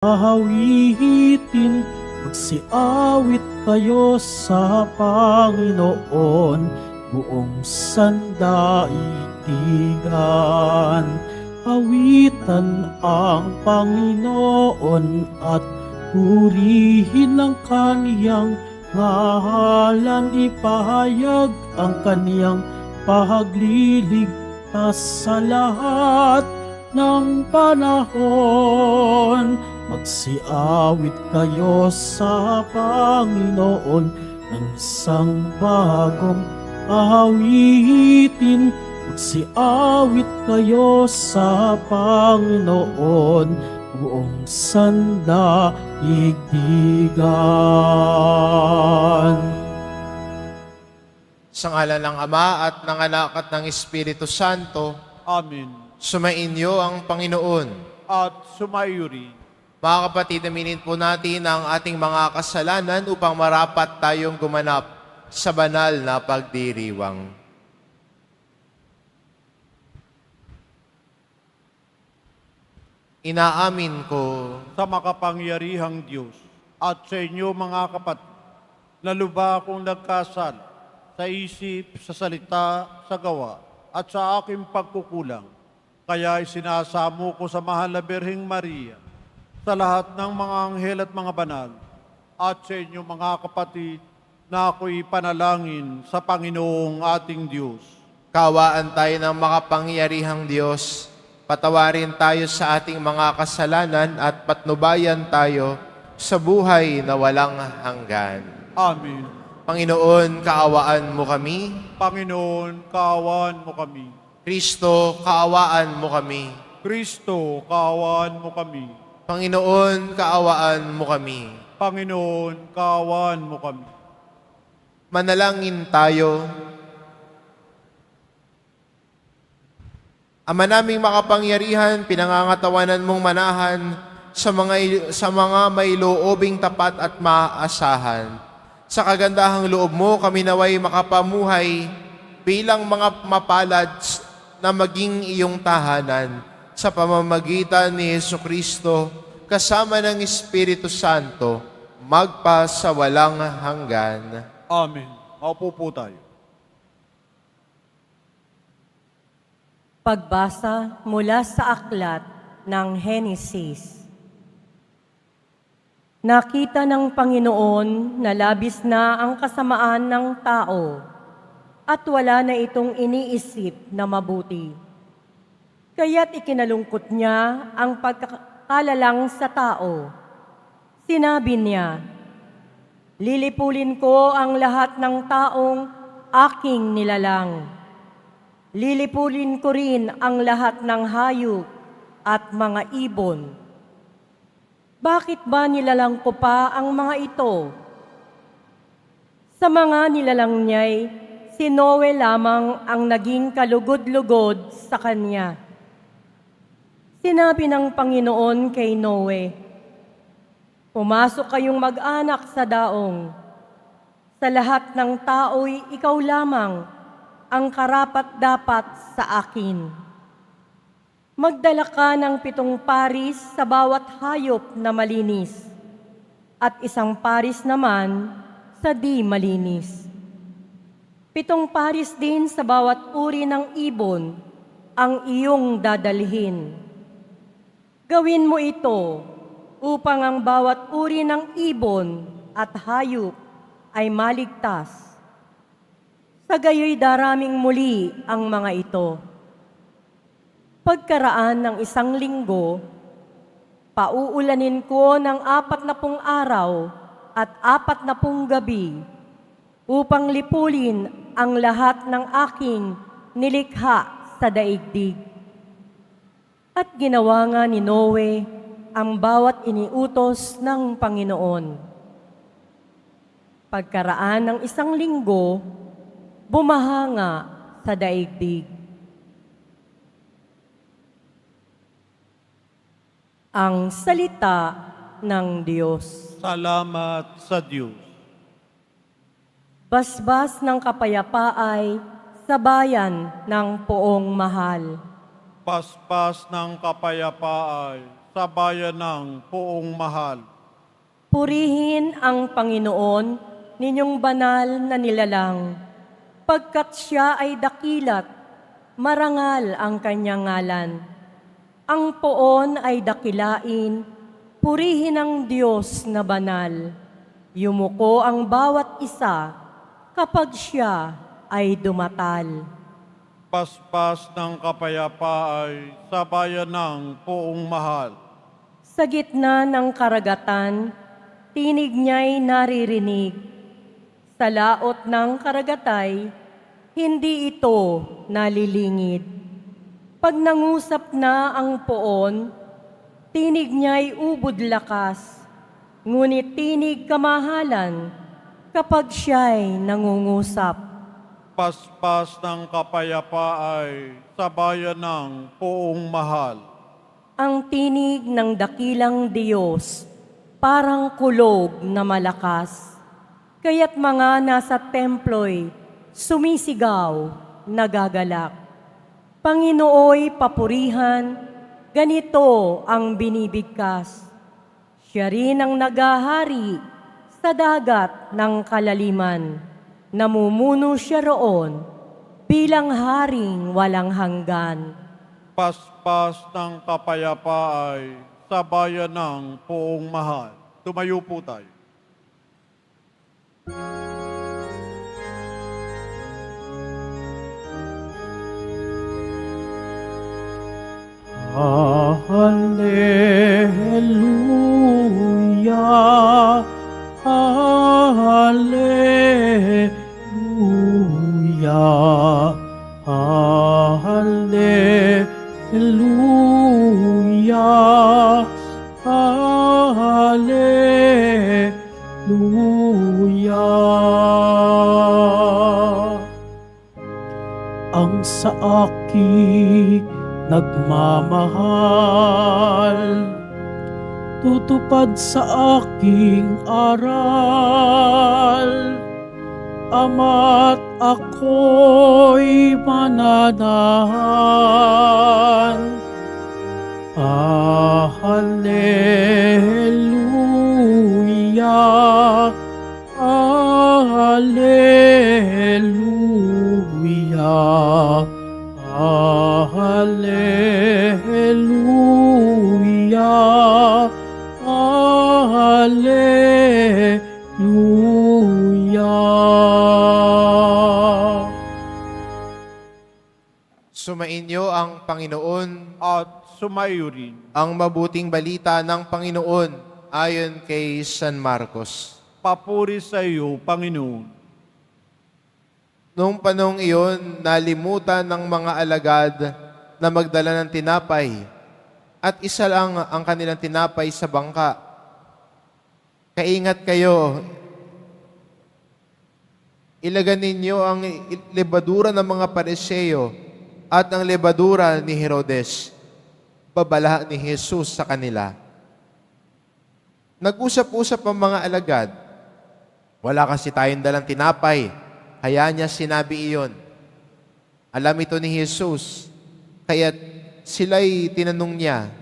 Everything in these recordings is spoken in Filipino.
Awitin, magsiawit kayo sa Panginoon, buong sandaigdigan. Awitan ang Panginoon at purihin ang kaniyang ngalan. Ipahayag ang kaniyang pagliligtas sa lahat ng panahon. Magsiawit kayo sa Panginoon ng isang bagong awitin. Magsiawit kayo sa Panginoon, buong sandaigdigan. Sa ngalan ng Ama at ng Anak at ng Espiritu Santo, Amen. sumainyo ang Panginoon. At sumaiyo rin. Mga kapatid, aminin po natin ang ating mga kasalanan upang marapat tayong gumanap sa banal na pagdiriwang. Inaamin ko Sa makapangyarihang Diyos at sa inyo mga kapatid, na lubha akong nagkasala sa isip, sa salita, sa gawa, at sa aking pagkukulang. Kaya isinasamo ko sa mahal na Birheng Maria, sa lahat ng mga anghel at mga banal, at sa inyo mga kapatid, na ako'y panalangin sa Panginoong ating Diyos. kawaan tayo ng makapangyarihang Diyos. Patawarin tayo sa ating mga kasalanan at patnubayan tayo sa buhay na walang hanggan. Amen. Panginoon, kaawaan mo kami. Panginoon, kaawaan mo kami. Kristo, kaawaan mo kami. Kristo, kaawaan mo kami. Panginoon, kaawaan mo kami. Panginoon, kaawaan mo kami. Manalangin tayo. Ama naming makapangyarihan, pinangangatawanan mong manahan sa mga may loobing tapat at maaasahan. Sa kagandahang loob mo, kami naway makapamuhay bilang mga mapalad na maging iyong tahanan sa pamamagitan ni Jesucristo kasama ng Espiritu Santo, magpa sa walang hanggan. Amen. Maupo po tayo. Pagbasa mula sa aklat ng Henesis. Nakita ng Panginoon na labis na ang kasamaan ng tao at wala na itong iniisip na mabuti. Kaya't ikinalungkot niya ang pagkakalalang sa tao. Sinabi niya, "Lilipulin ko ang lahat ng taong aking nilalang. Lilipulin ko rin ang lahat ng hayop at mga ibon. Bakit ba nilalang ko pa ang mga ito? Sa mga nilalang niya'y si Noe lamang ang naging kalugod-lugod sa kanya." Sinabi ng Panginoon kay Noe, "Pumasok kayong mag-anak sa daong. Sa lahat ng tao'y ikaw lamang ang karapat-dapat sa akin. Magdala ka ng 7 paris sa bawat hayop na malinis, at 1 paris naman sa di malinis. 7 paris din sa bawat uri ng ibon ang iyong dadalhin. Gawin mo ito upang ang bawat uri ng ibon at hayop ay maligtas. Sa gayo'y daraming muli ang mga ito. Pagkaraan ng 1 linggo, pauulanin ko ng 40 araw at 40 gabi upang lipulin ang lahat ng aking nilikha sa daigdig." At ginawa nga ni Noe ang bawat iniutos ng Panginoon. Pagkaraan ng 1 linggo, bumahanga sa daigdig. Ang salita ng Diyos. Salamat sa Diyos. Basbas ng kapayapaay sa bayan ng poong mahal. Paspas ng kapayapaan sa bayan ng Poong Mahal. Purihin ang Panginoon, ninyong banal na nilalang, pagkat siya ay dakilat, marangal ang kanyang ngalan. Ang poon ay dakilain, purihin ang Diyos na banal. Yumuko ang bawat isa kapag siya ay dumatal. Paspas ng kapayapaan sa bayan ng Poong Mahal. Sa gitna ng karagatan, tinig niya'y naririnig. Sa laot ng karagatay, hindi ito nalilingid. Pag nangusap na ang poon, tinig niya'y ubod lakas, ngunit tinig kamahalan kapag siya'y nangungusap. Paspas ng kapayapaan sa bayan ng Poong Mahal. Ang tinig ng dakilang Diyos, parang kulog na malakas. Kaya't mga nasa templo'y sumisigaw, nagagalak. Panginooy papurihan, ganito ang binibigkas. Siya rin ang nagahari sa dagat ng kalaliman. Namumuno siya roon bilang haring walang hanggan. Paspas ng kapayapaan sa bayan ng Poong Mahal. Tumayo po tayo. Hallelujah, Hallelujah, Hallelujah, Hallelujah. Ang sa akin nagmamahal, tutupad sa aking aral, Ama't ako'y mananahan. Hallelujah, Hallelujah, Hallelujah, Hallelujah. Sumainyo ang Panginoon, At sumayo rin. ang mabuting balita ng Panginoon ayon kay San Marcos. Papuri sa iyo, Panginoon. Noong panahong iyon, nalimutan ng mga alagad na magdala ng tinapay at isa lang ang kanilang tinapay sa bangka. Kaingat kayo, ilagan ninyo ang lebadura ng mga Pariseo at ang lebadura ni Herodes. Babala ni Jesus sa kanila. Nag-usap-usap ang mga alagad. Wala kasi tayong dalang tinapay. Kaya niya sinabi iyon. Alam ito ni Jesus. Kaya sila'y tinanong niya,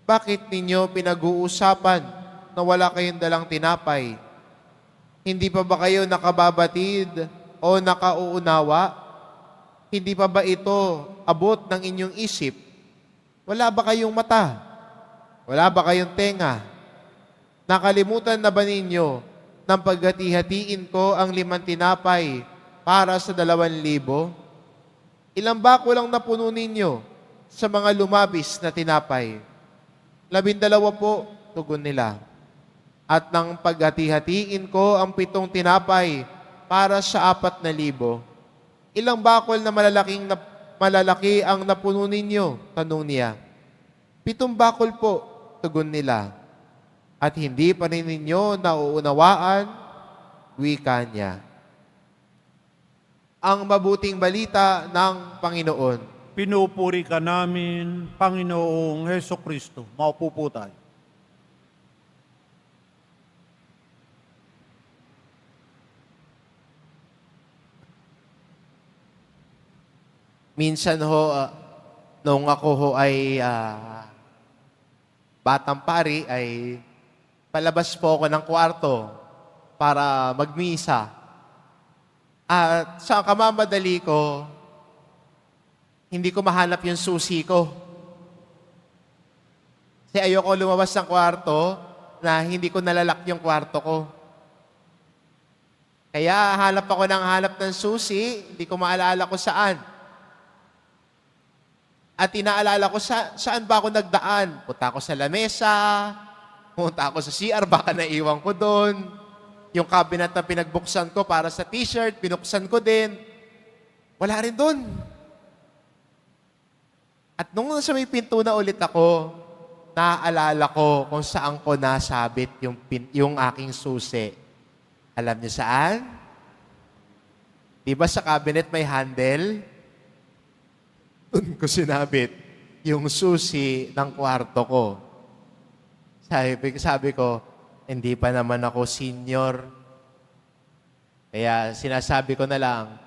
bakit ninyo pinag-uusapan na wala kayong dalang tinapay? Hindi pa ba kayo nakababatid o nakauunawa? Hindi pa ba ito abot ng inyong isip? Wala ba kayong mata? Wala ba kayong tenga? Nakalimutan na ba ninyo nang paghati-hatiin ko ang 5 tinapay para sa 2,000? Ilang bako lang napuno ninyo sa mga lumabis na tinapay? 12 po, tugon nila. At nang paghati-hatiin ko ang 7 tinapay para sa 4,000, ilang bakol na malalaki ang napuno ninyo? Tanong niya. 7 bakol po, tugon nila. At hindi pa rin ninyo nauunawaan, wika niya. Ang mabuting balita ng Panginoon. Pinupuri ka namin, Panginoong Heso Kristo. Maupo po tayo. Minsan ho, nung ako ho ay batang pari ay palabas po ako ng kwarto para magmisa. At sa kamamadali ko, hindi ko mahanap yung susi ko. Kasi ayoko lumabas ng kwarto na hindi ko nalalak yung kwarto ko. Kaya hanap ako ng hanap ng susi, hindi ko maalala ko saan. At inaalala ko saan ba ako nagdaan. Punta ako sa lamesa, punta ako sa CR, baka naiwan ko doon. Yung cabinet na pinagbuksan ko para sa t-shirt, binuksan ko din. Wala rin doon. At nung sa may pinto na ulit ako, naaalala ko kung saan ko nasabit yung aking susi. Alam niyo saan? Di ba sa cabinet may handle? Doon ko sinabit yung susi ng kwarto ko. Sabi ko, hindi pa naman ako senior. Kaya sinasabi ko na lang,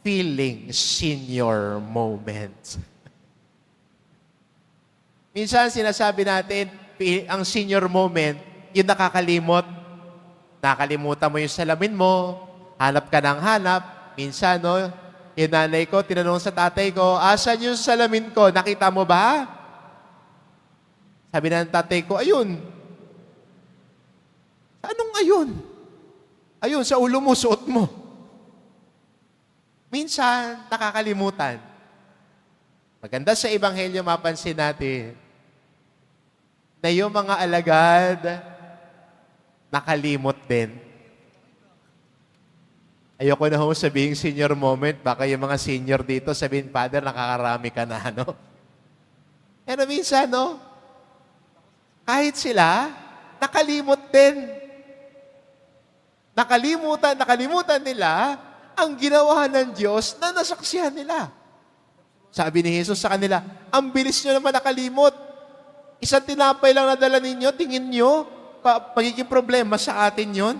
feeling senior moment. Minsan sinasabi natin, ang senior moment, yung nakakalimot. Nakalimutan mo yung salamin mo, hanap ka ng hanap. Minsan, no, yung nanay ko, tinanong sa tatay ko, asan yung salamin ko? Nakita mo ba? Sabi ng tatay ko, ayun. Anong ayun? Ayun, sa ulo mo, suot mo. Minsan, nakakalimutan. Maganda sa Ebanghelyo, mapansin natin na yung mga alagad, nakalimot din. Ayoko na ho sabihin senior moment, baka yung mga senior dito sabihin, Father, nakakarami ka na, no? Pero minsan, no? Kahit sila, nakalimot din. Nakalimutan nila ang ginawa ng Diyos na nasaksihan nila. Sabi ni Jesus sa kanila, ang bilis nyo naman nakalimot. Isang tinapay lang nadala ninyo, tingin nyo, magiging problema sa atin yon.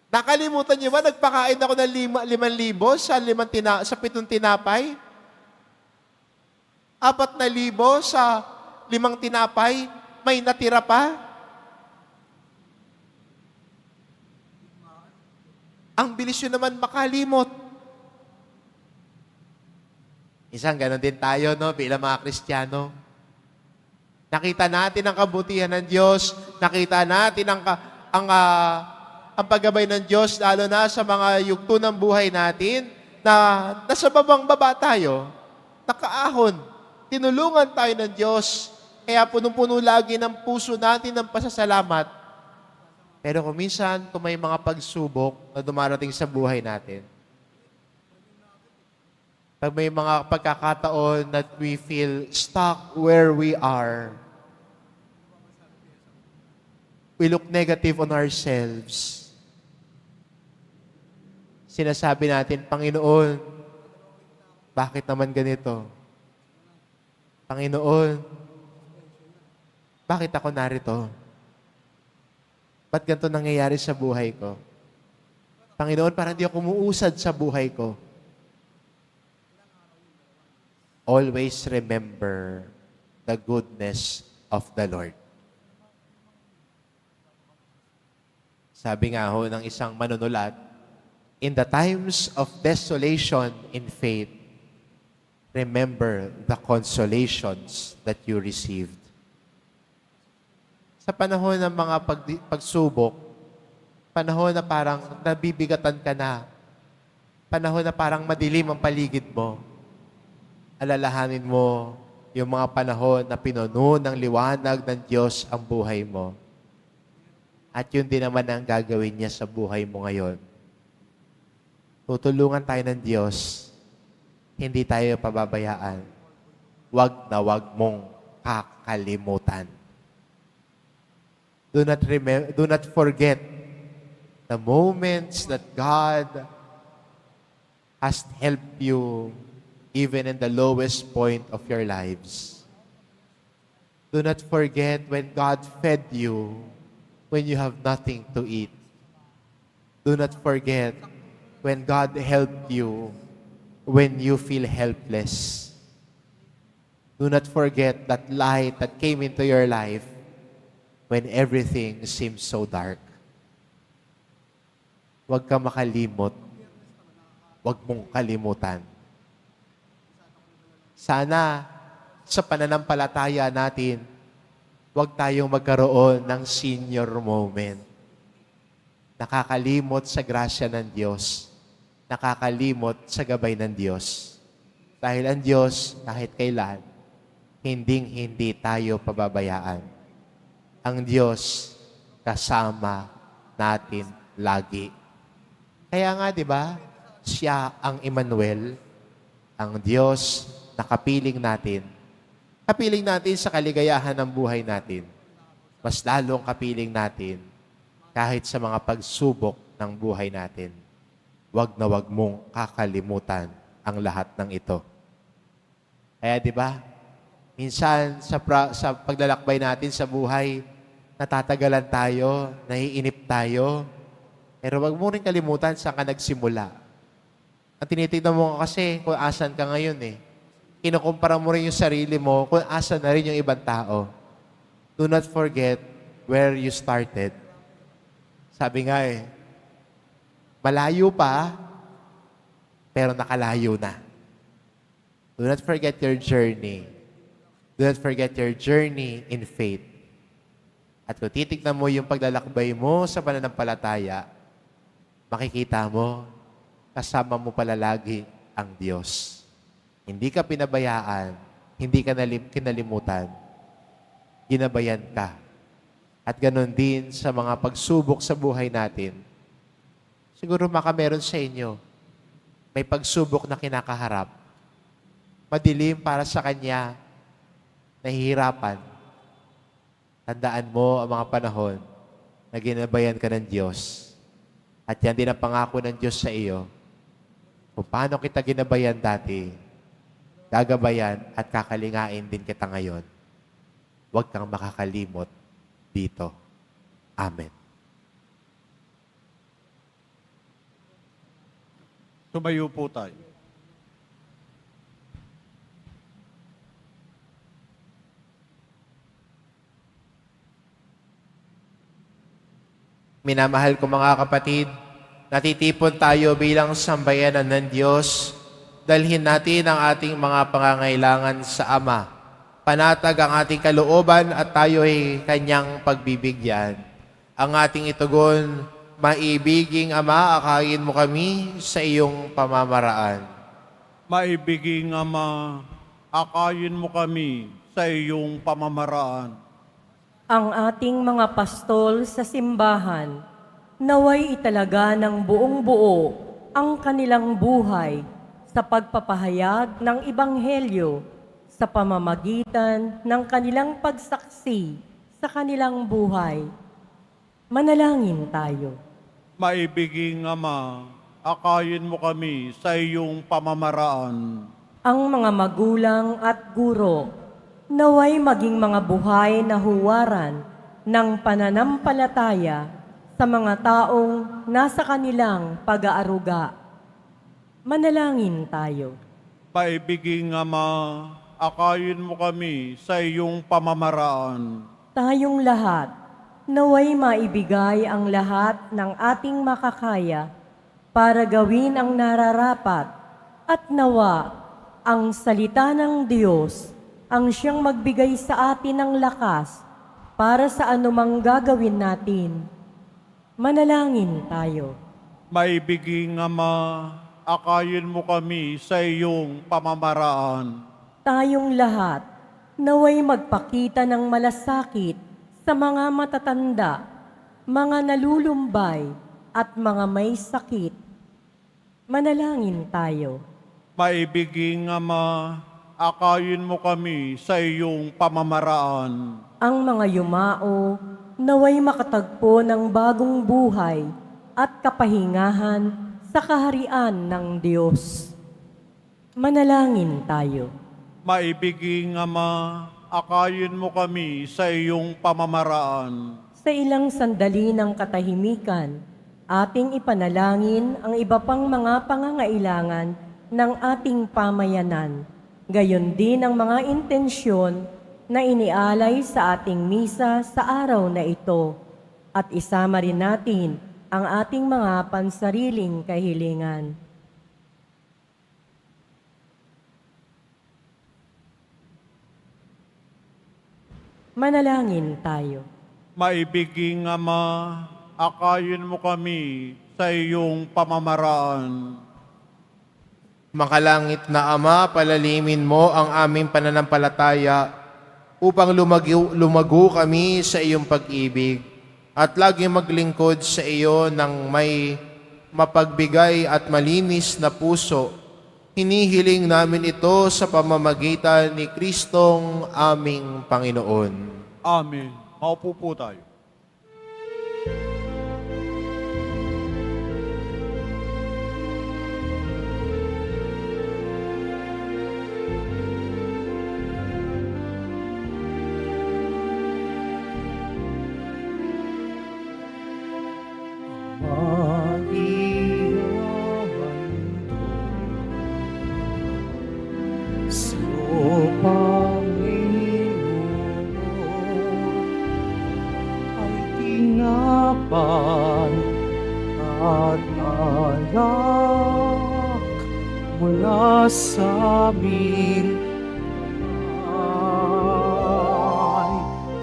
Nakalimutan niyo ba, nagpakain ako ng 5,000 sa 7 tinapay? 4,000 sa 5 tinapay, may natira pa? Ang bilis yun naman makalimot. Isang ganon din tayo, no, bilang mga Kristiyano. Nakita natin ang kabutihan ng Diyos, nakita natin ang paggabay ng Diyos, lalo na sa mga yugto ng buhay natin, na nasa babang-baba tayo, nakaahon, tinulungan tayo ng Diyos, kaya punong-puno lagi ng puso natin ng pasasalamat. Pero kung minsan, kung may mga pagsubok na dumarating sa buhay natin, pag may mga pagkakataon that we feel stuck where we are, we look negative on ourselves. Sinasabi natin, Panginoon, bakit naman ganito? Panginoon, bakit ako narito? Ba't ganito nangyayari sa buhay ko? Panginoon, parang di ako umuusad sa buhay ko. Always remember the goodness of the Lord. Sabi nga ho ng isang manunulat, in the times of desolation in faith, remember the consolations that you received. Sa panahon ng mga pagsubok, panahon na parang nabibigatan ka na, panahon na parang madilim ang paligid mo, alalahanin mo yung mga panahon na pinuno ng liwanag ng Diyos ang buhay mo. At yun din naman ang gagawin niya sa buhay mo ngayon. Tutulungan tayo ng Diyos, hindi tayo pababayaan. Wag na wag mong kakalimutan. Do not forget the moments that God has helped you even in the lowest point of your lives. Do not forget when God fed you when you have nothing to eat. Do not forget when God helped you when you feel helpless. Do not forget that light that came into your life when everything seems so dark. Huwag ka makalimot. Huwag mong kalimutan. Sana sa pananampalataya natin, huwag tayong magkaroon ng senior moment. Nakakalimot sa grasya ng Diyos. Nakakalimot sa gabay ng Diyos. Dahil ang Diyos, kahit kailan, hindi tayo pababayaan. Ang Diyos, kasama natin lagi. Kaya nga, di ba, siya ang Emmanuel, ang Diyos na kapiling natin. Kapiling natin sa kaligayahan ng buhay natin. Mas lalong kapiling natin kahit sa mga pagsubok ng buhay natin. Huwag na huwag mong kakalimutan ang lahat ng ito. Kaya di ba, minsan sa paglalakbay natin sa buhay, natatagalan tayo, naiinip tayo, pero huwag mo rin kalimutan saan ka nagsimula. Ang tinitignan mo kasi kung asan ka ngayon eh. Kinukumpara mo rin yung sarili mo kung asan na rin yung ibang tao. Do not forget where you started. Sabi nga eh, malayo pa, pero nakalayo na. Do not forget your journey. Do not forget your journey in faith. At kung titignan mo yung paglalakbay mo sa pananampalataya, makikita mo, kasama mo pala lagi ang Diyos. Hindi ka pinabayaan, hindi ka kinalimutan, ginabayan ka. At ganun din sa mga pagsubok sa buhay natin. Siguro meron sa inyo, may pagsubok na kinakaharap. Madilim para sa kanya, nahihirapan. Tandaan mo ang mga panahon na ginabayan ka ng Diyos. At yan din ang pangako ng Diyos sa iyo. Kung paano kita ginabayan dati, gagabayan at kakalingain din kita ngayon. Huwag kang makakalimot dito. Amen. Tumayo po tayo. Minamahal ko mga kapatid, natitipon tayo bilang sambayanan ng Diyos. Dalhin natin ang ating mga pangangailangan sa Ama. Panatag ang ating kalooban at tayo ay Kanyang pagbibigyan. Ang ating itugon, maibiging Ama, akayin mo kami sa iyong pamamaraan. Maibiging Ama, akayin mo kami sa iyong pamamaraan. Ang ating mga pastol sa simbahan, naway italaga ng buong buo ang kanilang buhay sa pagpapahayag ng Ebanghelyo sa pamamagitan ng kanilang pagsaksi sa kanilang buhay. Manalangin tayo. Maibiging Ama, akayin mo kami sa iyong pamamaraan. Ang mga magulang at guro, naway maging mga buhay na huwaran ng pananampalataya sa mga taong nasa kanilang pag-aaruga. Manalangin tayo. Maibiging Ama, akayin mo kami sa iyong pamamaraan. Tayong lahat, naway maibigay ang lahat ng ating makakaya para gawin ang nararapat at nawa ang salita ng Diyos ang siyang magbigay sa atin ng lakas para sa anumang gagawin natin. Manalangin tayo. Maibiging Ama, akayin mo kami sa iyong pamamaraan. Tayong lahat, naway magpakita ng malasakit sa mga matatanda, mga nalulumbay, at mga may sakit. Manalangin tayo. Maibiging Ama, akayin mo kami sa iyong pamamaraan. Ang mga yumao, naway makatagpo ng bagong buhay at kapahingahan sa kaharian ng Diyos. Manalangin tayo. Maibiging Ama, akayin mo kami sa iyong pamamaraan. Sa ilang sandali ng katahimikan, ating ipanalangin ang iba pang mga pangangailangan ng ating pamayanan. Gayon din ang mga intensyon na inialay sa ating misa sa araw na ito at isama rin natin ang ating mga pansariling kahilingan. Manalangin tayo. Maibiging Ama, akayin mo kami sa iyong pamamaraan. Makalangit na Ama, palalimin mo ang aming pananampalataya upang lumago kami sa iyong pag-ibig at laging maglingkod sa iyo ng may mapagbigay at malinis na puso. Hinihiling namin ito sa pamamagitan ni Kristong aming Panginoon. Amen. Maupo po tayo. At alak mula sa aming kamay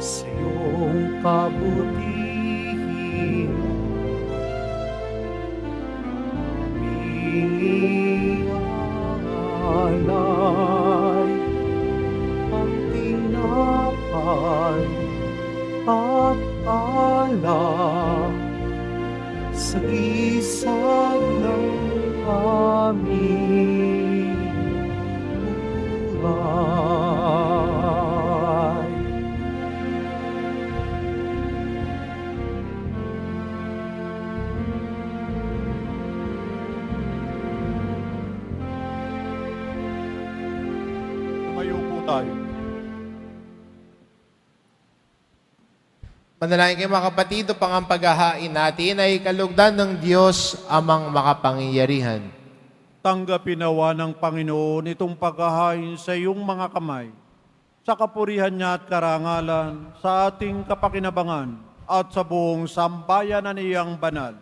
sa iyong kabutihan. Aming alay ang tinapay at alak sa gisag ng aming buhay. Tumayo po tayo. Manalangin kayo mga kapatid, upang ang paghahain natin ay kalugdan ng Diyos amang makapangyarihan. Tanggapin nawa ng Panginoon itong paghahain sa iyong mga kamay, sa kapurihan niya at karangalan, sa ating kapakinabangan, at sa buong sambayan na niyang banal.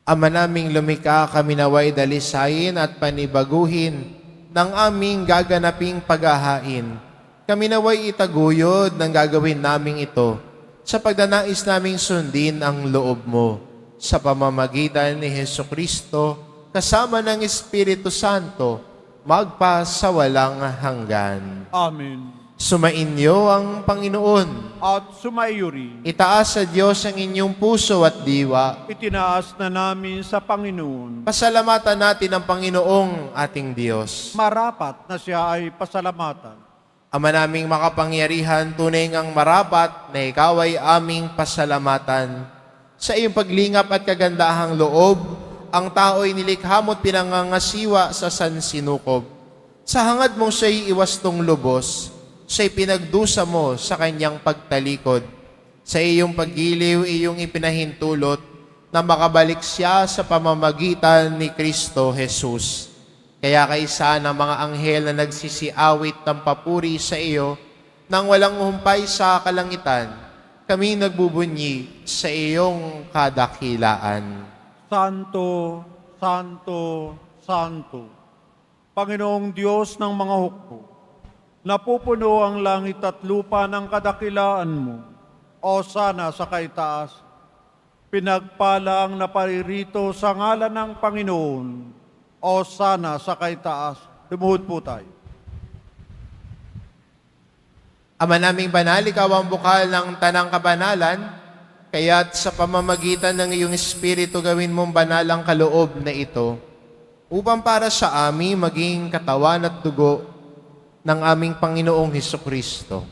Ama naming lumikha, kami naway dalisayin at panibaguhin ng aming gaganaping paghahain. Kami naway itaguyod ng gagawin naming ito sa pagdanais naming sundin ang loob mo sa pamamagitan ni Hesukristo kasama ng Espiritu Santo magpa sa walang hanggan. Amen. Sumainyo ang Panginoon. At sumaiyo rin, Itaas sa Diyos ang inyong puso at diwa. itinaas na namin sa Panginoon. Pasalamatan natin ang Panginoong ating Diyos. Marapat na siya ay pasalamatan. Ama naming makapangyarihan, tunay ngang marapat na ikaw ay aming pasalamatan. Sa iyong paglingap at kagandahang loob, ang tao'y nilikha mo't pinangangasiwa sa sansinukob. Sa hangad mong siya'y iwastong lubos, siya'y pinagdusa mo sa kanyang pagtalikod. Sa iyong paggiliw, iyong ipinahintulot na makabalik siya sa pamamagitan ni Kristo Jesus. Kaya kaisa ng mga anghel na nagsisiawit ng papuri sa iyo, nang walang humpay sa kalangitan, kami nagbubunyi sa iyong kadakilaan. Santo, Santo, Santo, Panginoong Diyos ng mga hukbo, napupuno ang langit at lupa ng kadakilaan mo, o sana sa kaitaas, pinagpala ang naparirito sa ngalan ng Panginoon, o sana sa kaitaas. Lumuhod po tayo. Ama naming banal, ikaw ang bukal ng tanang kabanalan, kaya't sa pamamagitan ng iyong Espiritu gawin mong banal ang kaloob na ito, upang para sa amin maging katawan at dugo ng aming Panginoong Hesukristo.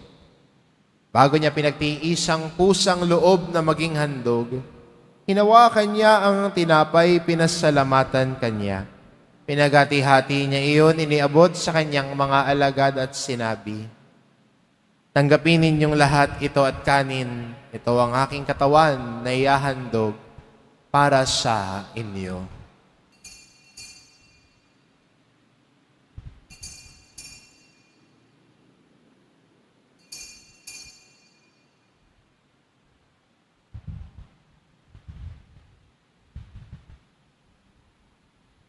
Bago niya pinagtiis ang pusang loob na maging handog, hinawakan niya ang tinapay, pinasalamatan kanya. Pinagati-hati niya iyon, iniabot sa kanyang mga alagad at sinabi, "Tanggapin ninyong lahat ito at kanin. Ito ang aking katawan na ihahandog para sa inyo."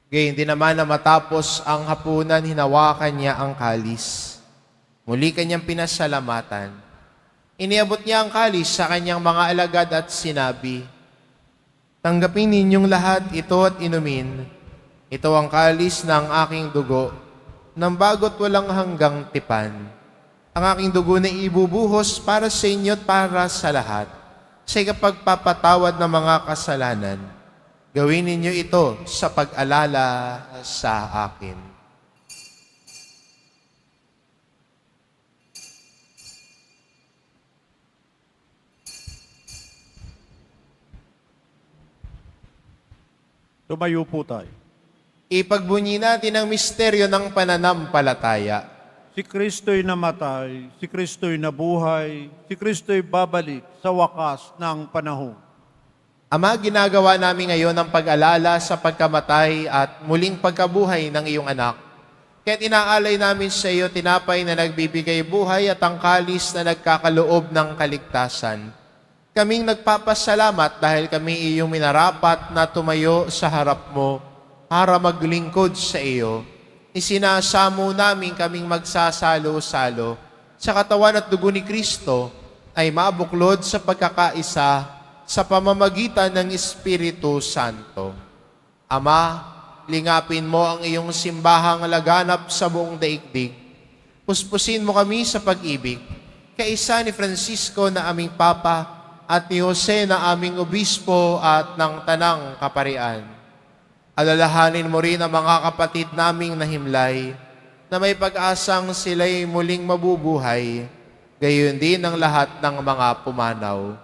Gayon din naman na matapos ang hapunan, hinawakan niya ang kalis. Muli kanyang pinasalamatan. Iniabot niya ang kalis sa kanyang mga alagad at sinabi, "Tanggapin ninyong lahat ito at inumin. Ito ang kalis ng aking dugo, ng bago't walang hanggang tipan. Ang aking dugo na ibubuhos para sa inyo at para sa lahat, sa ikapagpapatawad ng mga kasalanan. Gawin ninyo ito sa pag-alala sa akin." Tumayo po tayo. Ipagbunyi natin ang misteryo ng pananampalataya. Si Kristo'y namatay, si Kristo'y nabuhay, si Kristo'y babalik sa wakas ng panahon. Ama, ginagawa namin ngayon ang pag-alala sa pagkamatay at muling pagkabuhay ng iyong anak. Kaya't inaalay namin sa iyo tinapay na nagbibigay buhay at ang kalis na nagkakaloob ng kaligtasan. Kaming nagpapasalamat dahil kami iyong minarapat na tumayo sa harap mo para maglingkod sa iyo. Isinasamo namin kaming magsasalo-salo sa katawan at dugo ni Kristo ay mabuklod sa pagkakaisa sa pamamagitan ng Espiritu Santo. Ama, lingapin mo ang iyong simbahang laganap sa buong daigdig. Puspusin mo kami sa pag-ibig, kaisa ni Francisco na aming Papa at ni Jose na aming Obispo at ng Tanang Kaparian. Alalahanin mo rin ang mga kapatid naming nahimlay na may pag-asang sila'y muling mabubuhay, gayon din ang lahat ng mga pumanaw.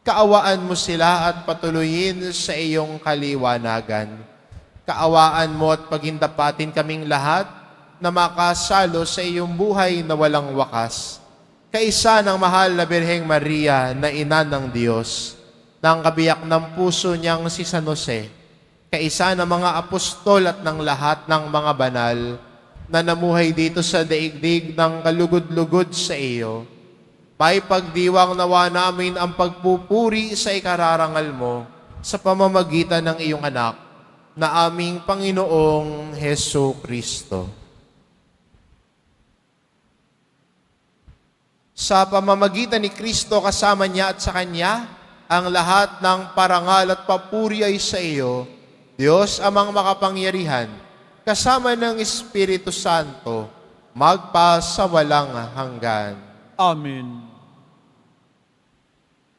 Kaawaan mo sila at patuloyin sa iyong kaliwanagan. Kaawaan mo at pagindapatin kaming lahat na makasalo sa iyong buhay na walang wakas. Kaisa ng mahal na Birheng Maria na ina ng Diyos, ng kabiyak ng puso niyang si San Jose, kaisa ng mga apostol at ng lahat ng mga banal na namuhay dito sa daigdig ng kalugod-lugod sa iyo, may pagdiwang nawa namin ang pagpupuri sa ikararangal mo sa pamamagitan ng iyong anak na aming Panginoong Hesu Kristo. Sa pamamagitan ni Kristo kasama niya at sa Kanya, ang lahat ng parangal at papuri ay sa iyo, Diyos amang makapangyarihan, kasama ng Espiritu Santo, magpa sa walang hanggan. Amen.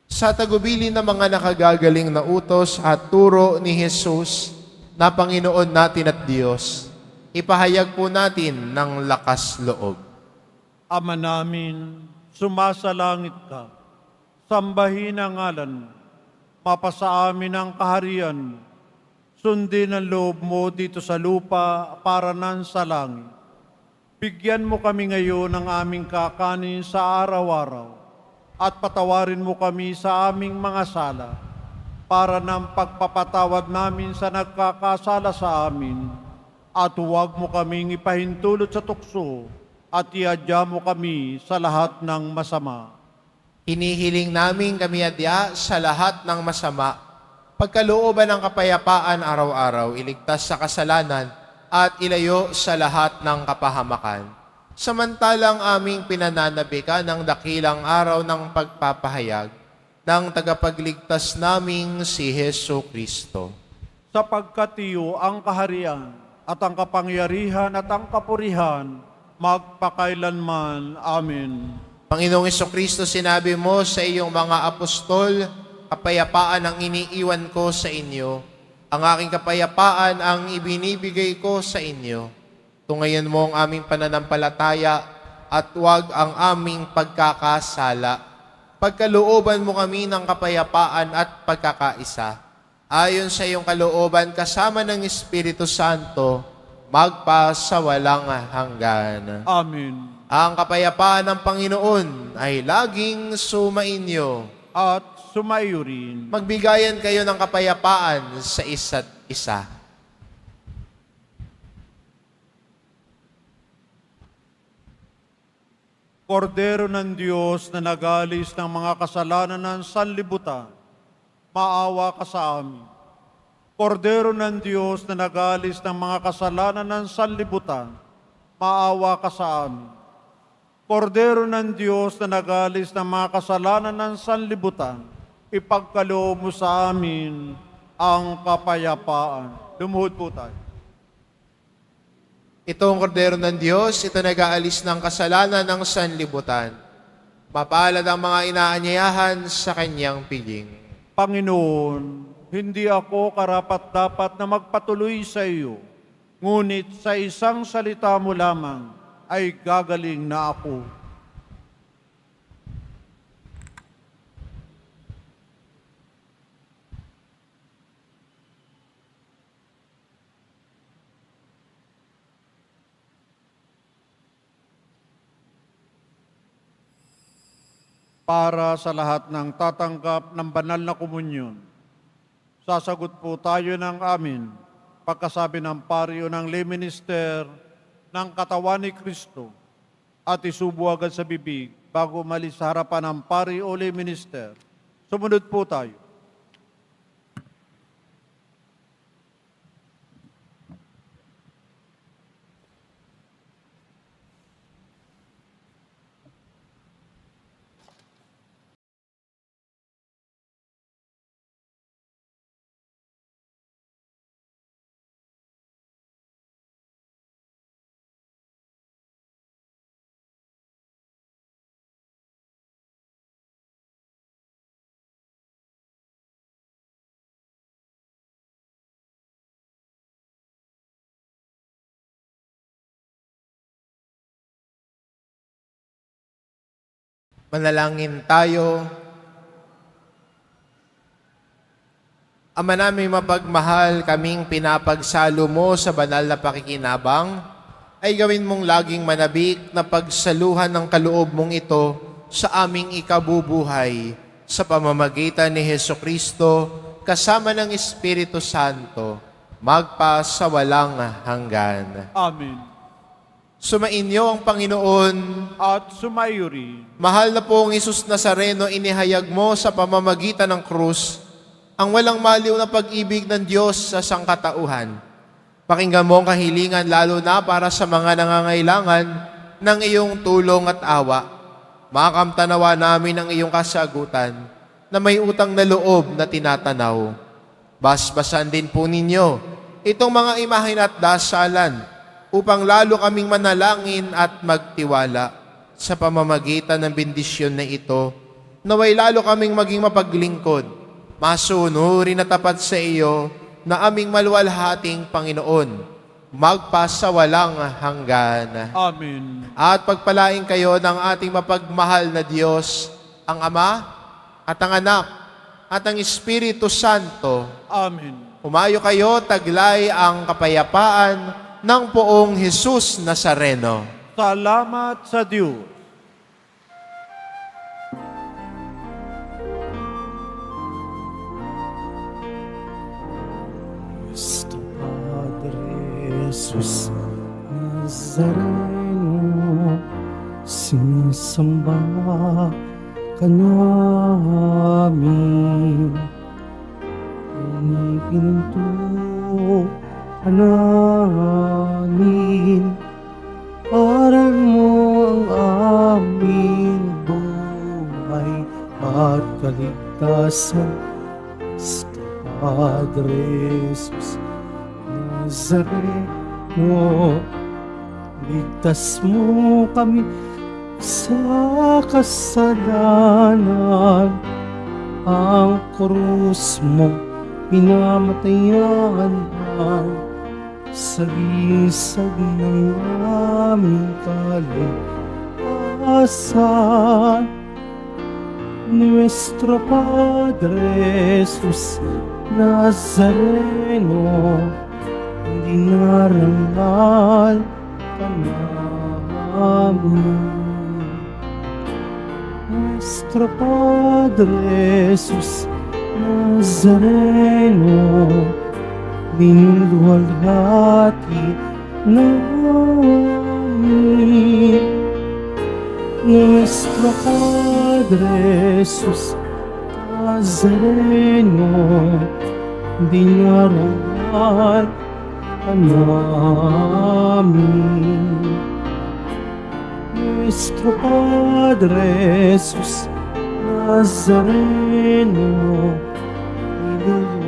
Sa tagubilin ng mga nakagagaling na utos at turo ni Jesus na Panginoon natin at Diyos, ipahayag po natin ng lakas loob. Ama namin, sumasalangit ka, sambahin ang ngalan mo, mapasa amin ang kaharian mo, sundin ang loob mo dito sa lupa para nan sa langit. Bigyan mo kami ngayon ng aming kakanin sa araw-araw at patawarin mo kami sa aming mga sala para ng pagpapatawad namin sa nagkakasala sa amin at huwag mo kaming ipahintulot sa tukso at iadya mo kami sa lahat ng masama. Hinihiling namin kami adya sa lahat ng masama, pagkalooban ng kapayapaan araw-araw, iligtas sa kasalanan at ilayo sa lahat ng kapahamakan. Samantalang aming pinananabikan ng dakilang araw ng pagpapahayag ng tagapagligtas naming si Hesu Kristo. Sapagkat iyo ang kaharian at ang kapangyarihan at ang kapurihan magpakailanman. Amen. Panginoong Jesucristo, sinabi mo sa iyong mga apostol, kapayapaan ang iniiwan ko sa inyo. Ang aking kapayapaan ang ibinibigay ko sa inyo. Tungayan mo ang aming pananampalataya at huwag ang aming pagkakasala. Pagkalooban mo kami ng kapayapaan at pagkakaisa. Ayon sa iyong kalooban, kasama ng Espiritu Santo, magpa sa walang hanggan. Amen. Ang kapayapaan ng Panginoon ay laging sumainyo. At sumaiyo rin. Magbigayan kayo ng kapayapaan sa isa't isa. Kordero ng Diyos na nagalis ng mga kasalanan ng sanlibutan, maawa ka sa amin. Kordero ng Diyos na nag-aalis ng mga kasalanan ng sanlibutan, maawa ka sa amin. Kordero ng Diyos na nag-aalis ng mga kasalanan ng sanlibutan, ipagkaloob mo sa amin ang kapayapaan. Lumuhod po tayo. Itong kordero ng Diyos, ito nag-aalis ng kasalanan ng sanlibutan. Mapalad ang mga inaanyayahan sa kanyang piling. Panginoon, hindi ako karapat-dapat na magpatuloy sa iyo, ngunit sa isang salita mo lamang ay gagaling na ako. Para sa lahat ng tatanggap ng banal na komunyon, sasagot po tayo ng amin pagkasabi ng paryo ng lay minister ng katawan ni Kristo at isubo agad sa bibig bago umalis sa harapan ng pari o lay minister. Sumunod po tayo. Manalangin tayo. Ama namin mapagmahal, kaming pinapagsalo mo sa banal na pakikinabang, ay gawin mong laging manabik na pagsaluhan ng kaloob mong ito sa aming ikabubuhay sa pamamagitan ni Hesukristo kasama ng Espiritu Santo, magpa sa walang hanggan. Amen. Sumainyo ang Panginoon. At sumayo rin. Mahal na pong Isus Nazareno, inihayag mo sa pamamagitan ng krus ang walang maliw na pag-ibig ng Diyos sa sangkatauhan. Pakinggan mo ang kahilingan lalo na para sa mga nangangailangan ng iyong tulong at awa. Makamtanawa namin ang iyong kasagutan na may utang na loob na tinatanaw. Basbasan din po ninyo itong mga imahin at dasalan upang lalo kaming manalangin at magtiwala sa pamamagitan ng bendisyon na ito, naway lalo kaming maging mapaglingkod, masunurin at tapat sa iyo na aming maluwalhating Panginoon, magpasawalang hanggan. Amen. At pagpalain kayo ng ating mapagmahal na Diyos, ang Ama at ang Anak at ang Espiritu Santo. Amen. Humayo kayo, taglay ang kapayapaan ng poong Jesus Nazareno. Salamat sa Diyos. Nuestro Padre Jesus Nazareno, sinasamba ka namin. Pinipinto ka namin, aral mo ang aming buhay at kaligtasan. Nuestro Padre Jesus Nazareno, ligtas mo kami sa kasalanan. Ang krus mo pinamatayan ang sagisag ng aming kaligtasan. Nuestro Padre Jesus Nazareno, dinarangal ka namin. Nuestro Padre Jesus Nazareno, dinuwalhati namin. Nuestro Padre Jesus Nazareno, dinarayan ka namin. Nuestro Padre Jesus Nazareno,